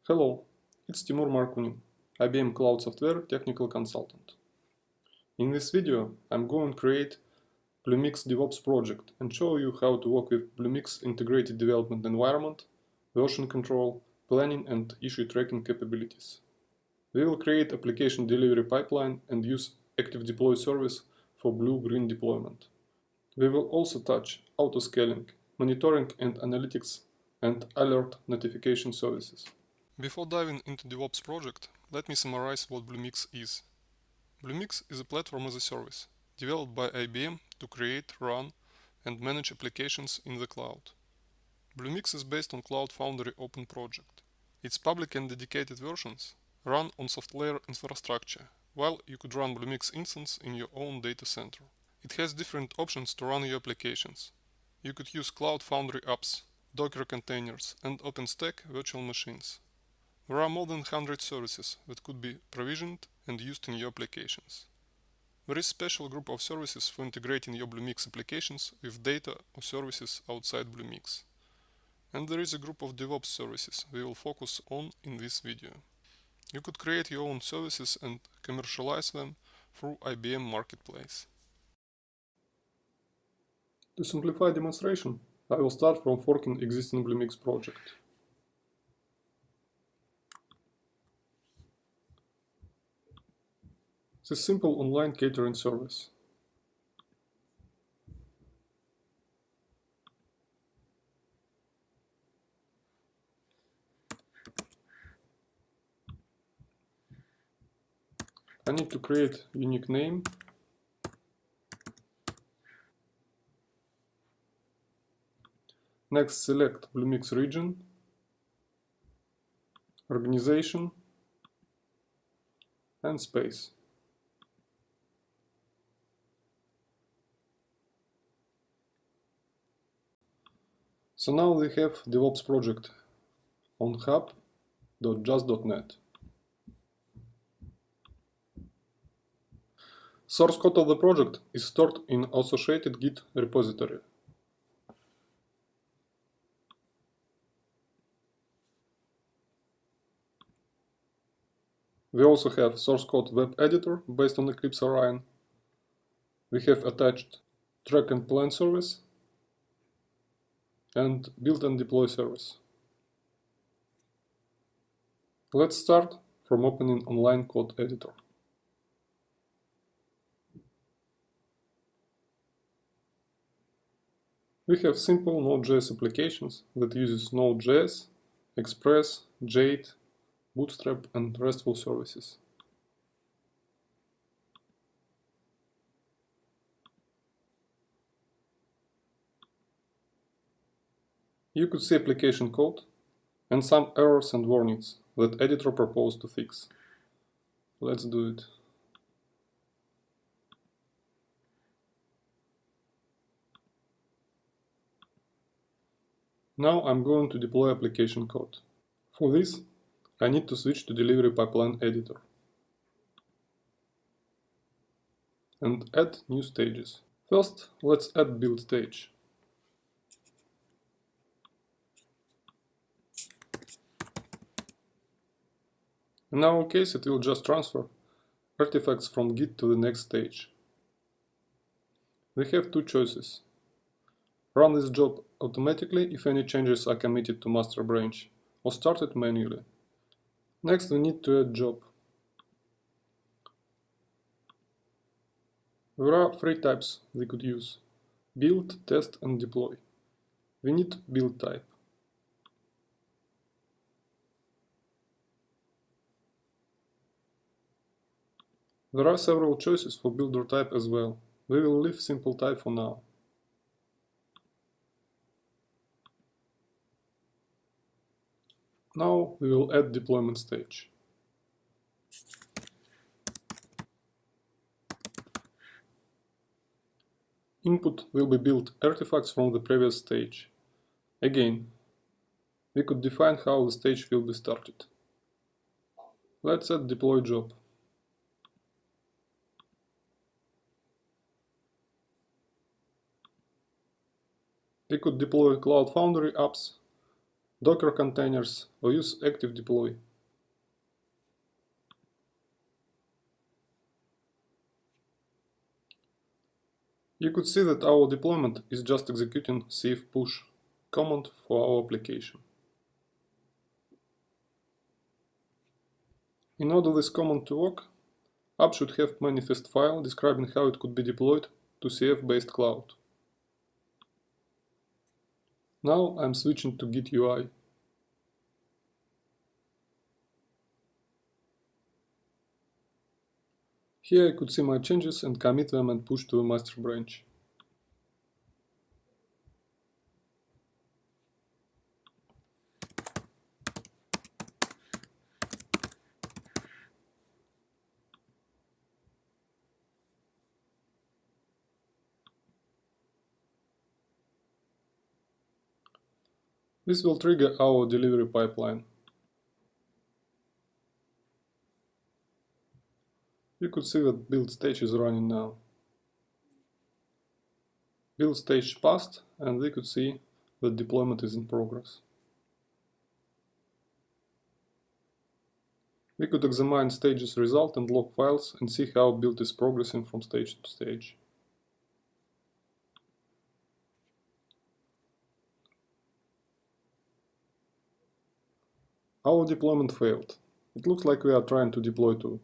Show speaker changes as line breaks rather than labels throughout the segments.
Hello, it's Timur Markunin, IBM Cloud Software Technical Consultant. In this video, I'm going to create Bluemix DevOps project and show you how to work with Bluemix integrated development environment, version control, planning and issue tracking capabilities. We will create application delivery pipeline and use active deploy service for blue-green deployment. We will also touch auto-scaling, monitoring and analytics, and alert notification services. Before diving into DevOps project, let me summarize what Bluemix is. Bluemix is a platform as a service, developed by IBM to create, run, and manage applications in the cloud. Bluemix is based on Cloud Foundry open project. Its public and dedicated versions run on software infrastructure, while you could run Bluemix instance in your own data center. It has different options to run your applications. You could use Cloud Foundry apps, Docker containers, and OpenStack virtual machines. There are more than 100 services that could be provisioned and used in your applications. There is a special group of services for integrating your Bluemix applications with data or services outside Bluemix. And there is a group of DevOps services we will focus on in this video. You could create your own services and commercialize them through IBM Marketplace. To simplify demonstration, I will start from forking existing Bluemix project. It's a simple online catering service. I need to create a unique name. Next, select Bluemix region, organization, and space. So now we have DevOps project on hub.just.net. Source code of the project is stored in associated Git repository. We also have source code web editor based on Eclipse Orion. We have attached track and plan service and build and deploy service. Let's start from opening online code editor. We have simple Node.js applications that uses Node.js, Express, Jade, Bootstrap and RESTful services. You could see application code and some errors and warnings that editor proposed to fix. Let's do it. Now I'm going to deploy application code. For this, I need to switch to delivery pipeline editor and add new stages. First, let's add build stage. In our case, it will just transfer artifacts from Git to the next stage. We have two choices. Run this job automatically if any changes are committed to master branch, or start it manually. Next, we need to add job. There are three types we could use: build, test and deploy. We need build type. There are several choices for builder type as well. We will leave simple type for now. Now we will add deployment stage. Input will be build artifacts from the previous stage. Again, we could define how the stage will be started. Let's add deploy job. We could deploy Cloud Foundry apps Docker containers, or use active deploy. You could see that our deployment is just executing cf push command for our application. In order this command to work, app should have manifest file describing how it could be deployed to CF-based cloud. Now I'm switching to Git UI. Here I could see my changes and commit them and push to a master branch. This will trigger our delivery pipeline. You could see that build stage is running now. Build stage passed, and we could see that deployment is in progress. We could examine stages result and log files and see how build is progressing from stage to stage. Our deployment failed. It looks like we are trying to deploy to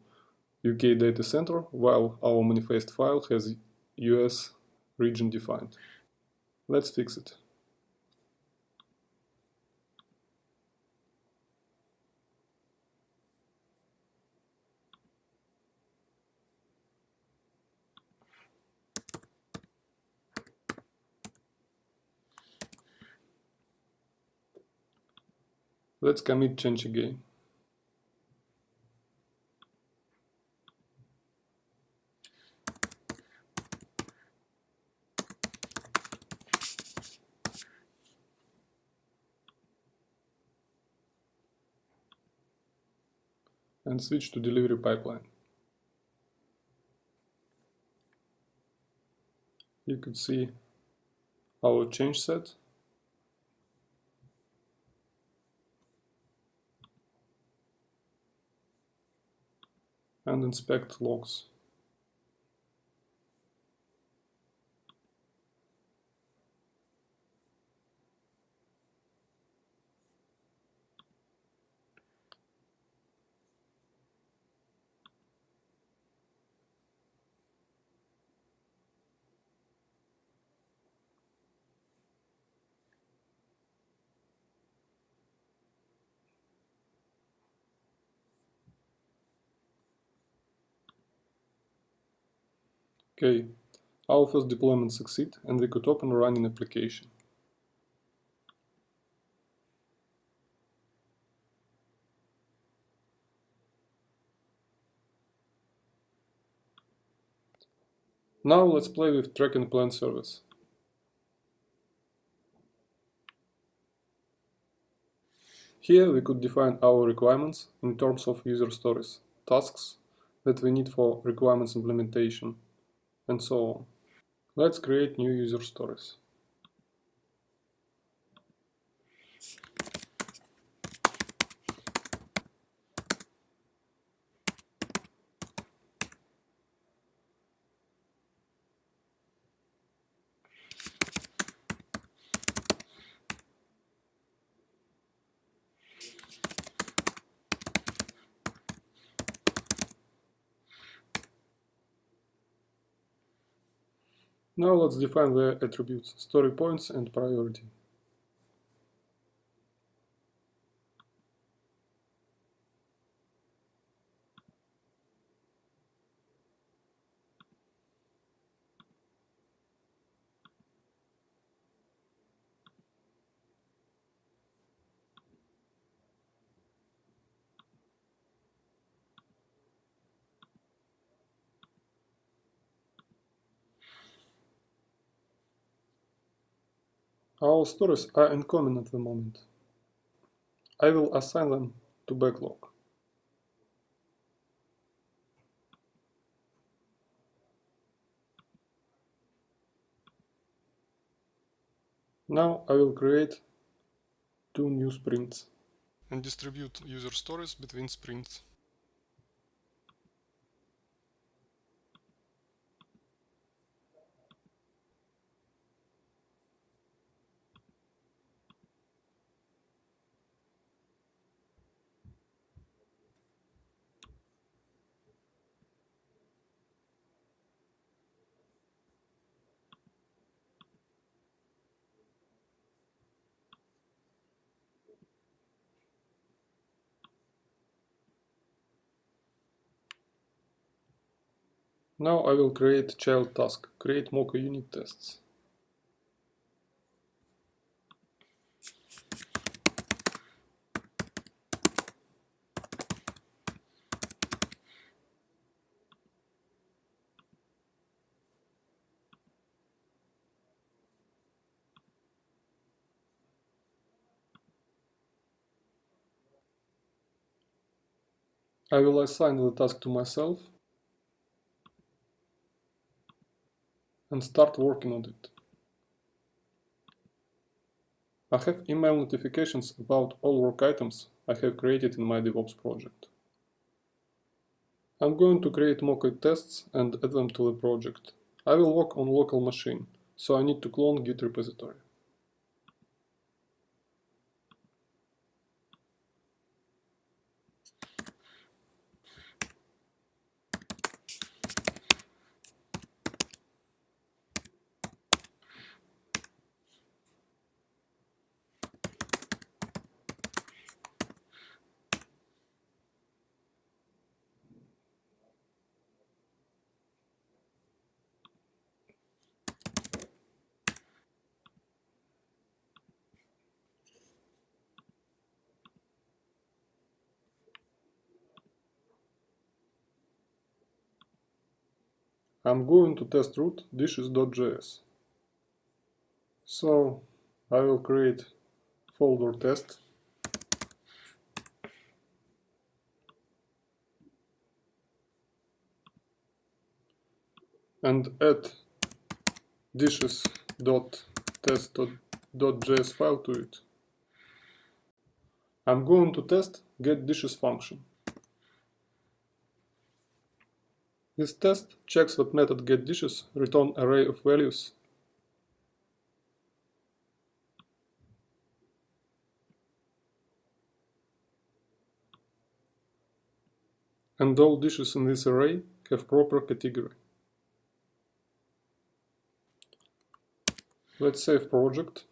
UK data center while our manifest file has US region defined. Let's fix it. Let's commit change again. And switch to delivery pipeline. You could see our change set. And inspect logs. Okay, our first deployment succeeded and we could open a running application. Now let's play with track and plan service. Here we could define our requirements in terms of user stories, tasks that we need for requirements implementation, and so on. Let's create new user stories. Now let's define the attributes, story points and priority. Our stories are uncommon at the moment. I will assign them to backlog. Now I will create 2 new sprints. And distribute user stories between sprints. Now I will create child task, create mock unit tests. I will assign the task to myself and start working on it. I have email notifications about all work items I have created in my DevOps project. I'm going to create mock tests and add them to the project. I will work on local machine, so I need to clone Git repository. I'm going to test root dishes.js. So I will create folder test and add dishes.test.js file to it. I'm going to test getDishes function. This test checks that method getDishes return array of values and all dishes in this array have proper category. Let's save project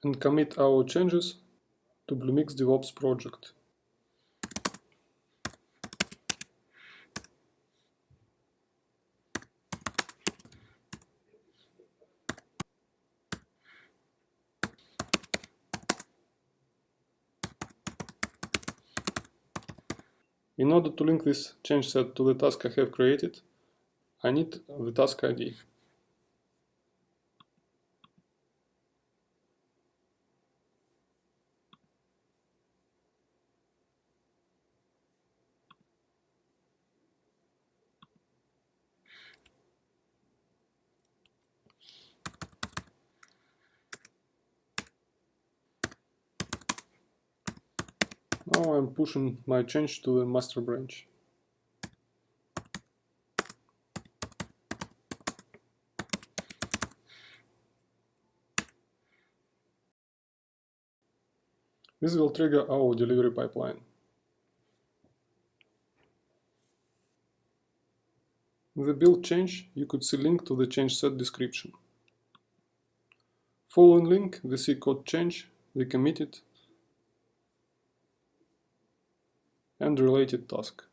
and commit our changes to Bluemix DevOps project. In order to link this change set to the task I have created, I need the task ID. Now I'm pushing my change to the master branch. This will trigger our delivery pipeline. In the build change, you could see link to the change set description. Following link, we see code change, the committed, and related task.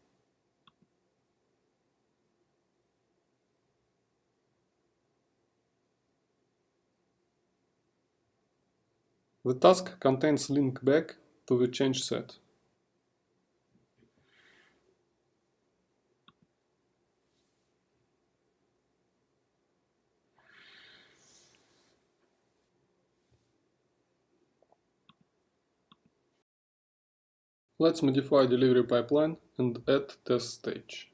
The task contains link back to the change set. Let's modify delivery pipeline and add test stage.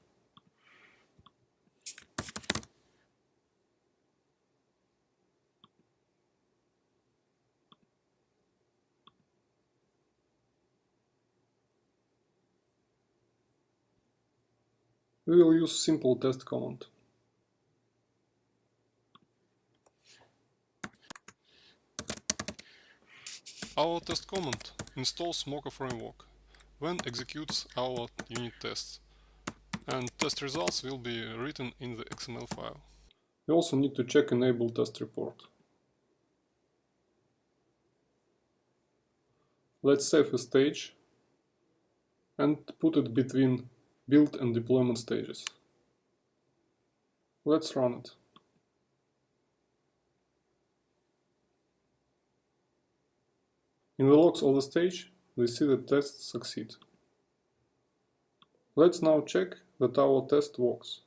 We will use simple test command. Our test command installs Mocha framework, then executes our unit tests, and test results will be written in the XML file. We also need to check enable test report. Let's save a stage and put it between build and deployment stages. Let's run it. In the logs of the stage, we see that tests succeed. Let's now check that our test works.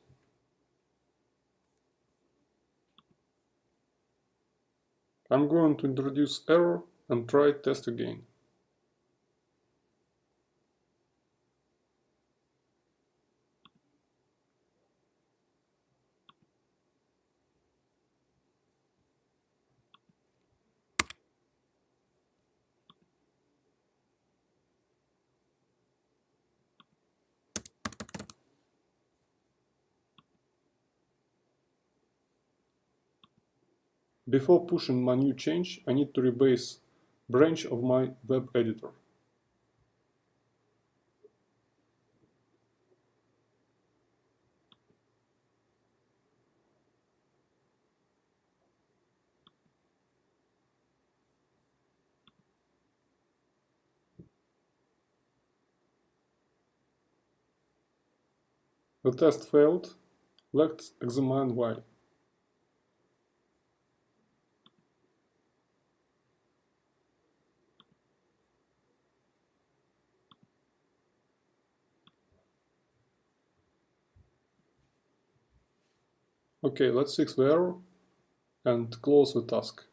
I'm going to introduce error and try test again. Before pushing my new change, I need to rebase branch of my web editor. The test failed. Let's examine why. Okay, let's fix the error and close the task.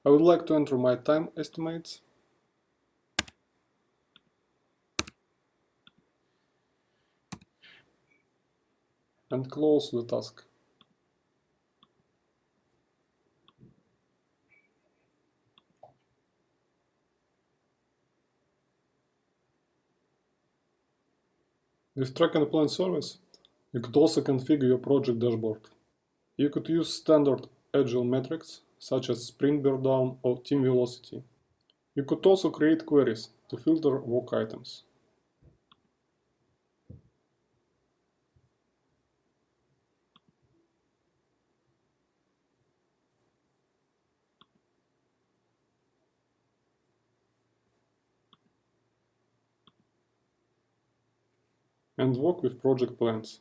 I would like to enter my time estimates and close the task. With Track and Plan service, you could also configure your project dashboard. You could use standard agile metrics such as sprint burn down or team velocity. You could also create queries to filter work items. And work with project plans.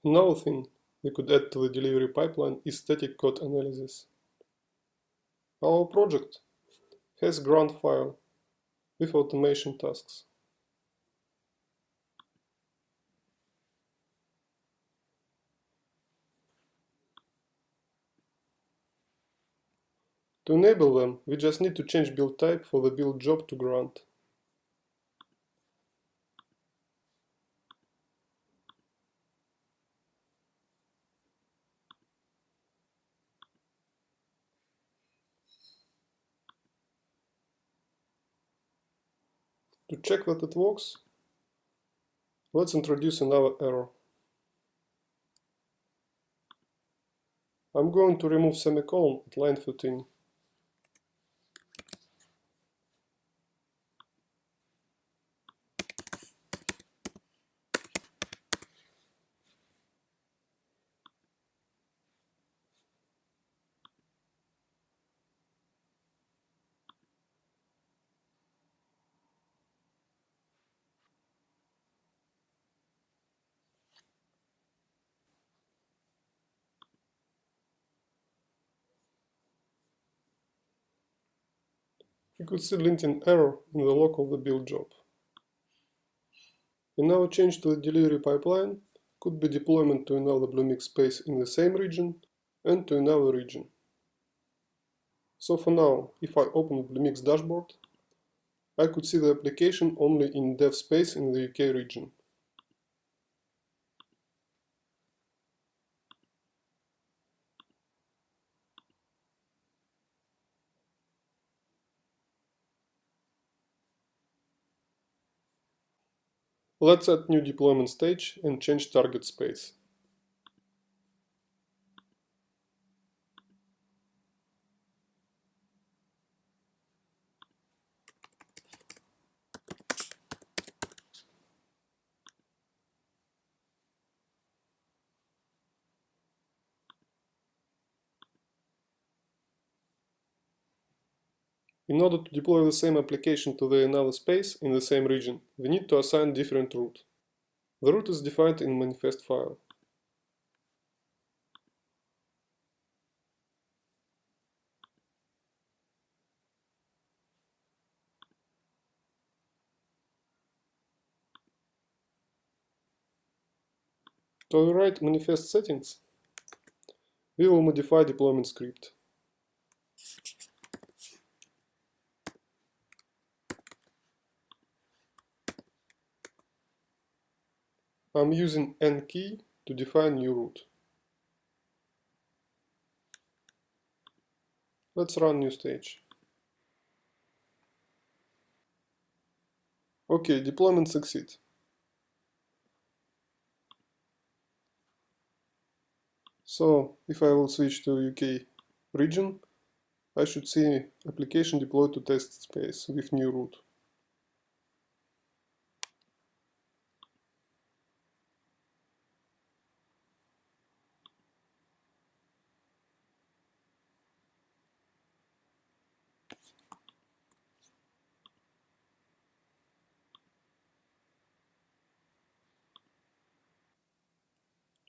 Another thing we could add to the delivery pipeline is static code analysis. Our project has grunt file with automation tasks. To enable them, we just need to change build type for the build job to grunt. To check that it works, let's introduce another error. I'm going to remove semicolon at line 13. You could see linting error in the log of the build job. And now a change to the delivery pipeline could be deployment to another Bluemix space in the same region and to another region. So for now, if I open Bluemix dashboard, I could see the application only in dev space in the UK region. Let's add new deployment stage and change target space. In order to deploy the same application to another space in the same region, we need to assign different route. The route is defined in manifest file. To override manifest settings, we will modify deployment script. I'm using N key to define new route. Let's run new stage. Okay, deployment succeed. So, if I will switch to UK region, I should see application deployed to test space with new route.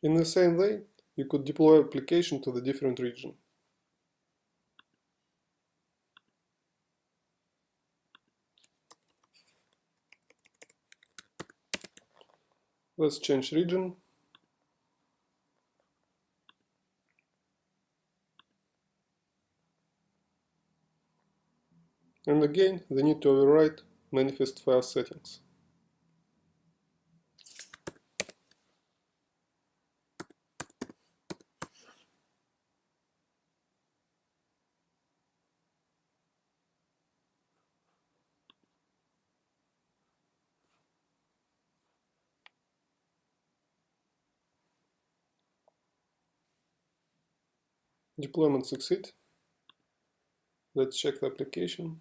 In the same way, you could deploy application to the different region. Let's change region. And again, they need to override manifest file settings. Deployment succeed. Let's check the application.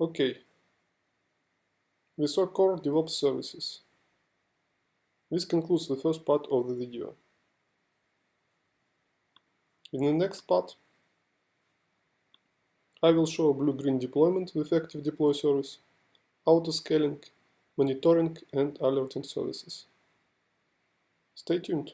Okay, we saw core DevOps services. This concludes the first part of the video. In the next part, I will show a blue-green deployment with active deploy service, auto-scaling, monitoring and alerting services. Stay tuned.